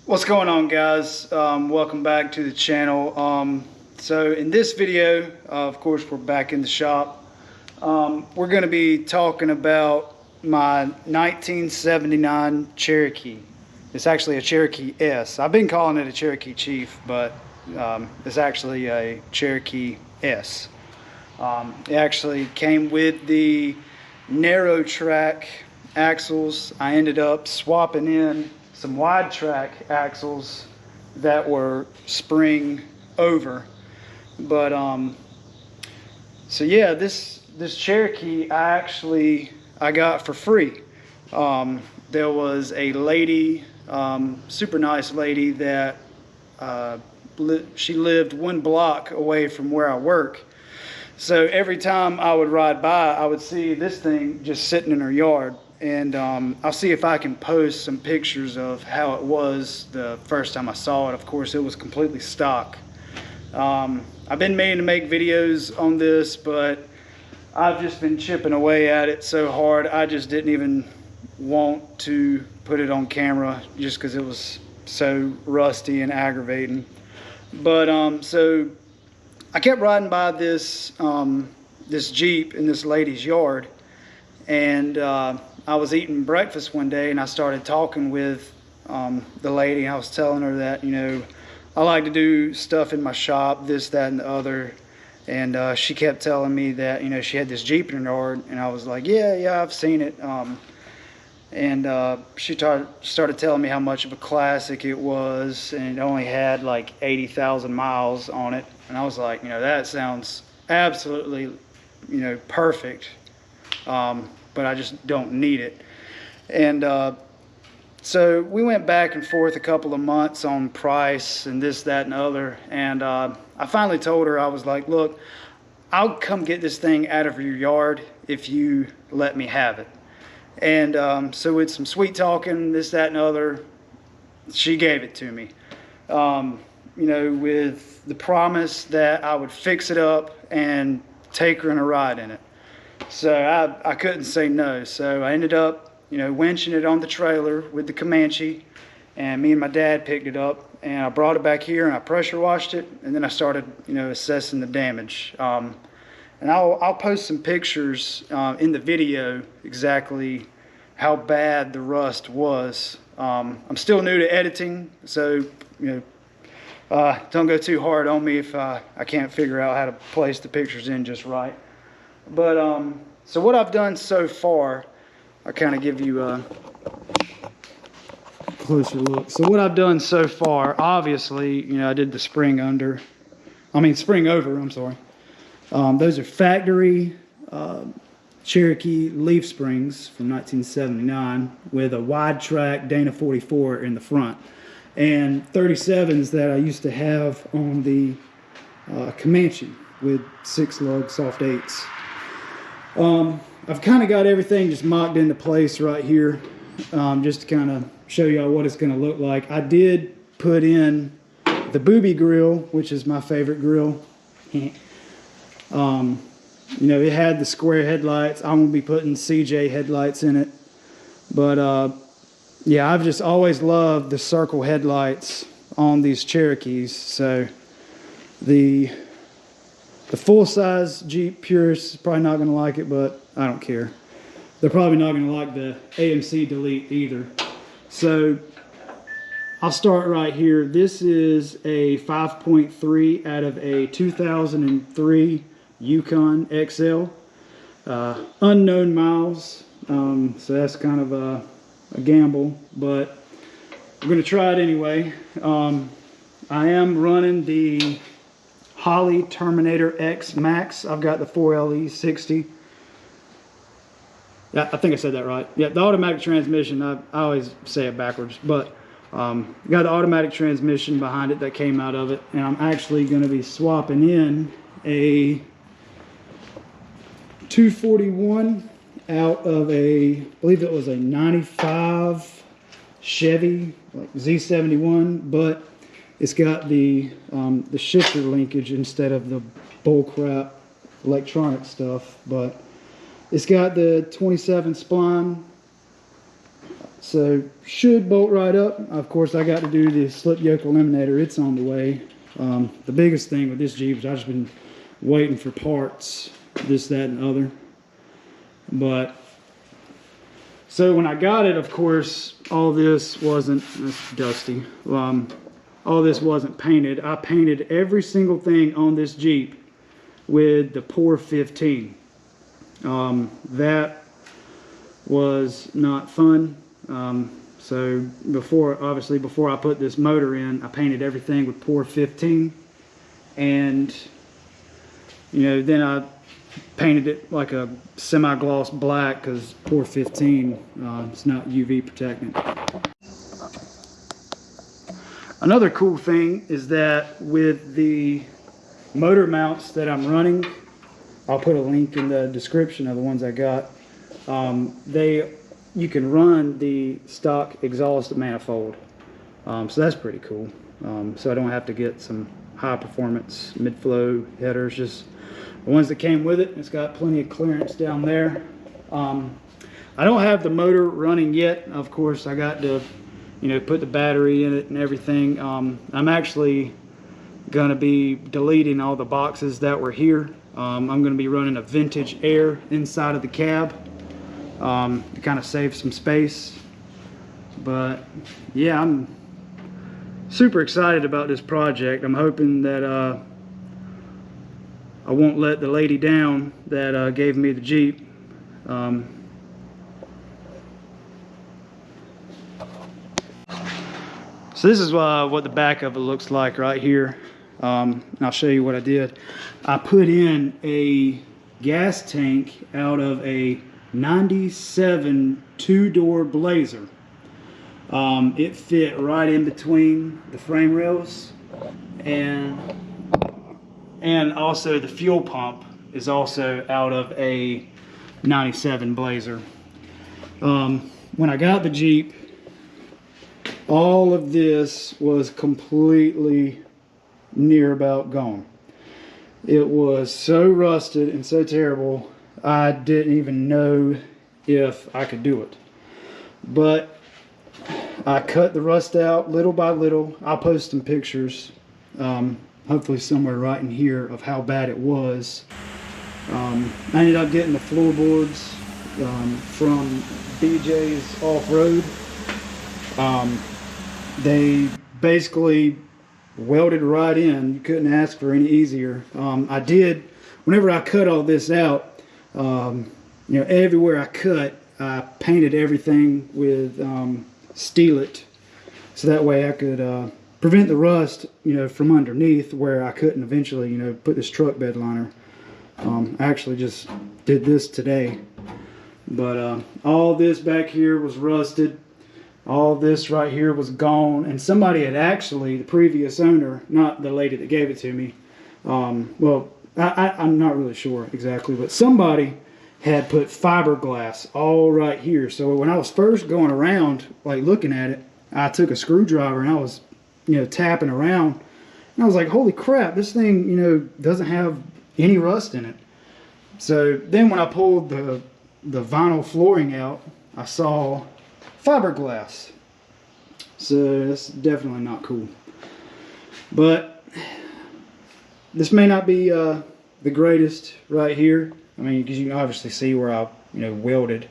What's going on, guys? Welcome back to the channel. So in this video, of course, we're back in the shop. We're going to be talking about my 1979 Cherokee. It's actually a Cherokee S. I've been calling it a Cherokee Chief, but it's actually a Cherokee S. It actually came with the narrow track axles. I ended up swapping in some wide track axles that were spring over. But so yeah, this Cherokee I got for free. There was a lady, super nice lady, that she lived one block away from where I work. So every time I would ride by, I would see this thing just sitting in her yard. And I'll see if I can post some pictures of how it was the first time I saw it. Of course, it was completely stock. I've been meaning to make videos on this, but I've just been chipping away at it so hard, I just didn't even want to put it on camera just because it was so rusty and aggravating. But so I kept riding by this this Jeep in this lady's yard, and I was eating breakfast one day and I started talking with the lady. I was telling her that, you know, I like to do stuff in my shop, this, that, and the other. And she kept telling me that, you know, she had this Jeep in her yard. And I was like, yeah, I've seen it. And she started telling me how much of a classic it was. And it only had like 80,000 miles on it. And I was like, you know, that sounds absolutely, you know, perfect. But I just don't need it. And so we went back and forth a couple of months on price and this, that, and other. And I finally told her, I was like, look, I'll come get this thing out of your yard if you let me have it. And so with some sweet talking, this, that, and other, she gave it to me. You know, with the promise that I would fix it up and take her on a ride in it. So I couldn't say no. So I ended up, you know, winching it on the trailer with the Comanche, and me and my dad picked it up, and I brought it back here and I pressure washed it, and then I started, you know, assessing the damage. And I'll post some pictures in the video exactly how bad the rust was. I'm still new to editing, so, you know, don't go too hard on me if I can't figure out how to place the pictures in just right. But so what I've done so far, I'll kind of give you a closer look. So what I've done so far, obviously, you know, I did the spring over, I'm sorry. Those are factory Cherokee leaf springs from 1979 with a wide track Dana 44 in the front, and 37s that I used to have on the Comanche with 6-lug soft 8s. I've kind of got everything just mocked into place right here, just to kind of show y'all what it's going to look like. I did put in the booby grill, which is my favorite grill. You know, it had the square headlights. I'm going to be putting CJ headlights in it. But, yeah, I've just always loved the circle headlights on these Cherokees. So the full-size Jeep purists is probably not going to like it, but I don't care. They're probably not going to like the AMC Delete either. So I'll start right here. This is a 5.3 out of a 2003 Yukon XL. Unknown miles, so that's kind of a gamble, but I'm going to try it anyway. I am running the Holley Terminator X Max. I've got the 4LE 60. Yeah, I think I said that right. Yeah, the automatic transmission, I always say it backwards, but got the automatic transmission behind it that came out of it, and I'm actually going to be swapping in a 241 out of I believe it was a 95 Chevy, like Z71, but it's got the shifter linkage instead of the bullcrap electronic stuff. But it's got the 27 spline So should bolt right up. Of course, I got to do the slip yoke eliminator. It's on the way. The biggest thing with this Jeep is I've just been waiting for parts, this, that, and other. But so when I got it, of course, all this wasn't, that's dusty. All this wasn't painted. I painted every single thing on this Jeep with the Pour 15. That was not fun. So obviously before I put this motor in, I painted everything with Pour 15, and then I painted it like a semi-gloss black because Pour 15 it's not UV protectant. Another cool thing is that with the motor mounts that I'm running, I'll put a link in the description of the ones I got. You can run the stock exhaust manifold, so that's pretty cool. So I don't have to get some high performance mid-flow headers, just the ones that came with it. It's got plenty of clearance down there. I don't have the motor running yet. Of course, I got to put the battery in it and everything. I'm actually going to be deleting all the boxes that were here. I'm going to be running a vintage air inside of the cab to kind of save some space. But yeah, I'm super excited about this project. I'm hoping that I won't let the lady down that gave me the Jeep. So this is what the back of it looks like right here. And I'll show you what I did. I put in a gas tank out of a 97 two-door Blazer. It fit right in between the frame rails, and also the fuel pump is also out of a 97 Blazer. When I got the Jeep, all of this was completely near about gone. It was so rusted and so terrible, I didn't even know if I could do it. But I cut the rust out little by little. I'll post some pictures, hopefully somewhere right in here, of how bad it was. I ended up getting the floorboards from BJ's Off-Road. They basically welded right in. You couldn't ask for any easier. I did, whenever I cut all this out, everywhere I cut, I painted everything with Steel-It, so that way I could prevent the rust, from underneath, where I couldn't eventually, put this truck bed liner. I actually just did this today, but all this back here was rusted. All this right here was gone, and somebody had actually, the previous owner, not the lady that gave it to me, well, I'm not really sure exactly, but somebody had put fiberglass all right here. So when I was first going around, like looking at it, I took a screwdriver and I was, tapping around, and I was like, holy crap, this thing, doesn't have any rust in it. So then when I pulled the vinyl flooring out, I saw fiberglass. So that's definitely not cool. But this may not be the greatest right here. I mean, because you can obviously see where I welded,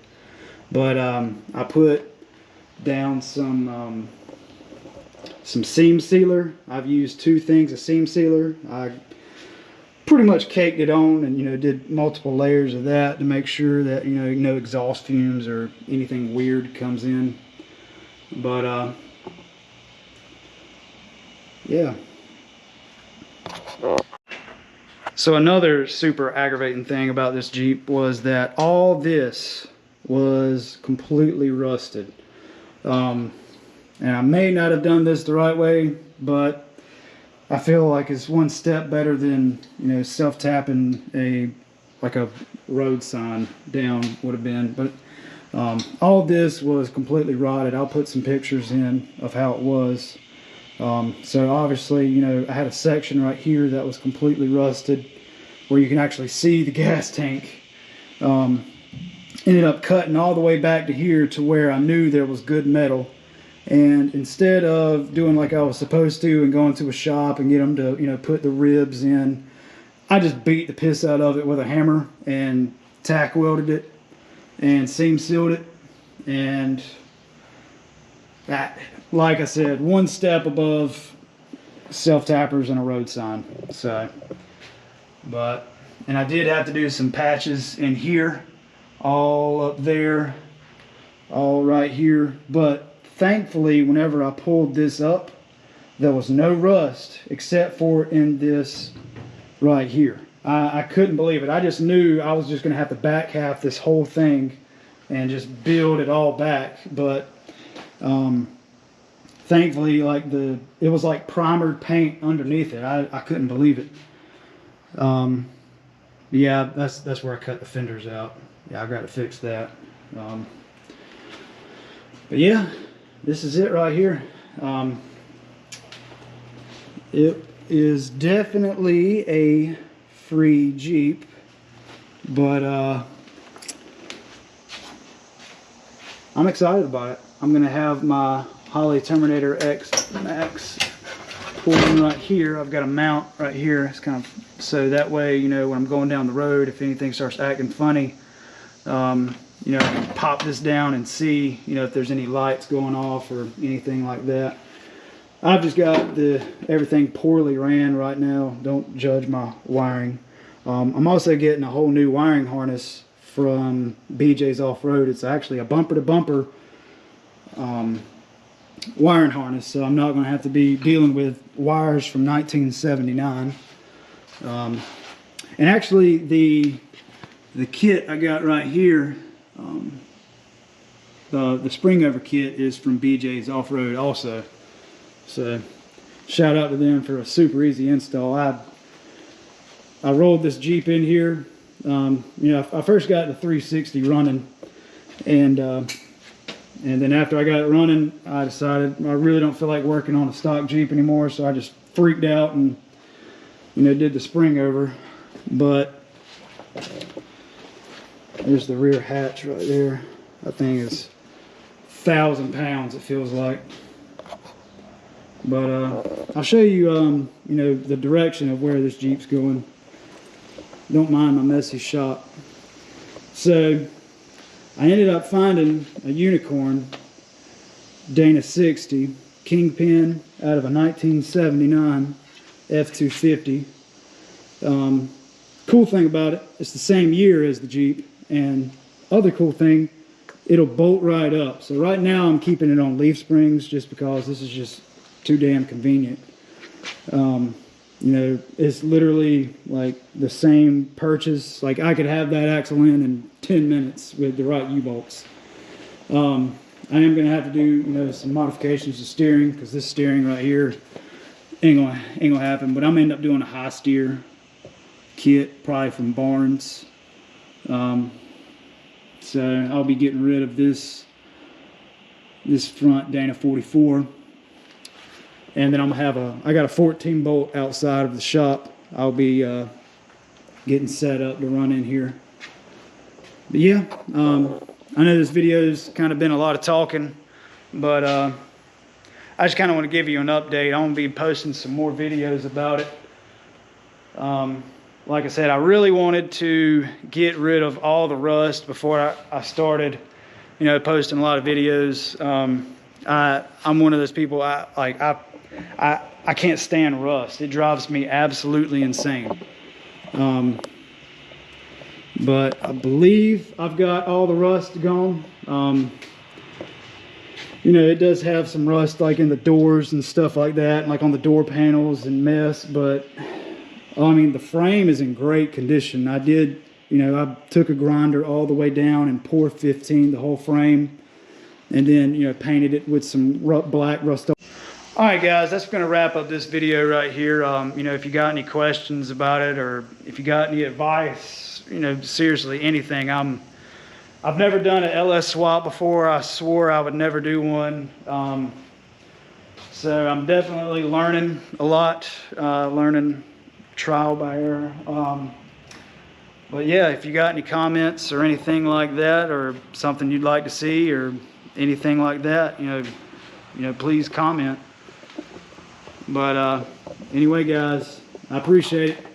but I put down some seam sealer. I've used 2 things of seam sealer. I pretty much caked it on and did multiple layers of that to make sure that no exhaust fumes or anything weird comes in. But yeah. So another super aggravating thing about this Jeep was that all this was completely rusted. And I may not have done this the right way, but I feel like it's one step better than self-tapping a road sign down would have been. But all this was completely rotted. I'll put some pictures in of how it was. So obviously, I had a section right here that was completely rusted, where you can actually see the gas tank. And ended up cutting all the way back to here to where I knew there was good metal. And instead of doing like I was supposed to and going to a shop and get them to, you know, put the ribs in, I just beat the piss out of it with a hammer and tack welded it and seam sealed it. And that, like I said, one step above self-tappers and a road sign. So, and I did have to do some patches in here, all up there, all right here. But thankfully, whenever I pulled this up, there was no rust except for in this right here. I couldn't believe it. I just knew I was just going to have to back half this whole thing and just build it all back. But thankfully, like it was like primered paint underneath it. I couldn't believe it. Yeah, that's where I cut the fenders out. Yeah, I got to fix that. But yeah, this is it right here. It is definitely a free Jeep, but I'm excited about it. I'm gonna have my Holley Terminator X Max pulled in right here. I've got a mount right here. It's kind of so that way, you know, when I'm going down the road, if anything starts acting funny, you know, I can pop this down and see, you know, if there's any lights going off or anything like that. I've just got everything poorly ran right now. Don't judge my wiring. I'm also getting a whole new wiring harness from BJ's Off-Road. It's actually a bumper-to-bumper wiring harness, so I'm not going to have to be dealing with wires from 1979. And actually, the kit I got right here, the spring over kit is from BJ's Off-Road also. So shout out to them for a super easy install. I rolled this Jeep in here. You know, I first got the 360 running, and then after I got it running, I decided I really don't feel like working on a stock Jeep anymore. So I just freaked out and, you know, did the spring over. But there's the rear hatch right there. That thing is 1,000 pounds. It feels like. But I'll show you, you know, the direction of where this Jeep's going. Don't mind my messy shop. So I ended up finding a unicorn Dana 60 Kingpin out of a 1979 F250. Cool thing about it, it's the same year as the Jeep, and other cool thing, it'll bolt right up. So right now I'm keeping it on leaf springs just because this is just too damn convenient. You know, it's literally like the same purchase. Like I could have that axle in 10 minutes with the right U-bolts. I am going to have to do, you know, some modifications to steering because this steering right here ain't gonna happen. But I'm gonna end up doing a high steer kit, probably from Barnes. So I'll be getting rid of this front Dana 44. And then I'm gonna have I got a 14 bolt outside of the shop. I'll be getting set up to run in here. But yeah, I know this video's kind of been a lot of talking, but I just kind of want to give you an update. I'm gonna be posting some more videos about it. Like I said, I really wanted to get rid of all the rust before I started, you know, posting a lot of videos. I'm one of those people, I can't stand rust. It drives me absolutely insane. But I believe I've got all the rust gone. You know, it does have some rust like in the doors and stuff like that, like on the door panels and mess, but I mean, the frame is in great condition. I did, you know, I took a grinder all the way down and poured 15 the whole frame, and then, you know, painted it with some black rust. All right, guys, that's going to wrap up this video right here. You know, if you got any questions about it, or if you got any advice, you know, seriously, anything. I've never done an LS swap before. I swore I would never do one. So I'm definitely learning a lot, learning trial by error. But yeah, if you got any comments or anything like that, or something you'd like to see, or anything like that, you know, please comment. But anyway, guys, I appreciate it.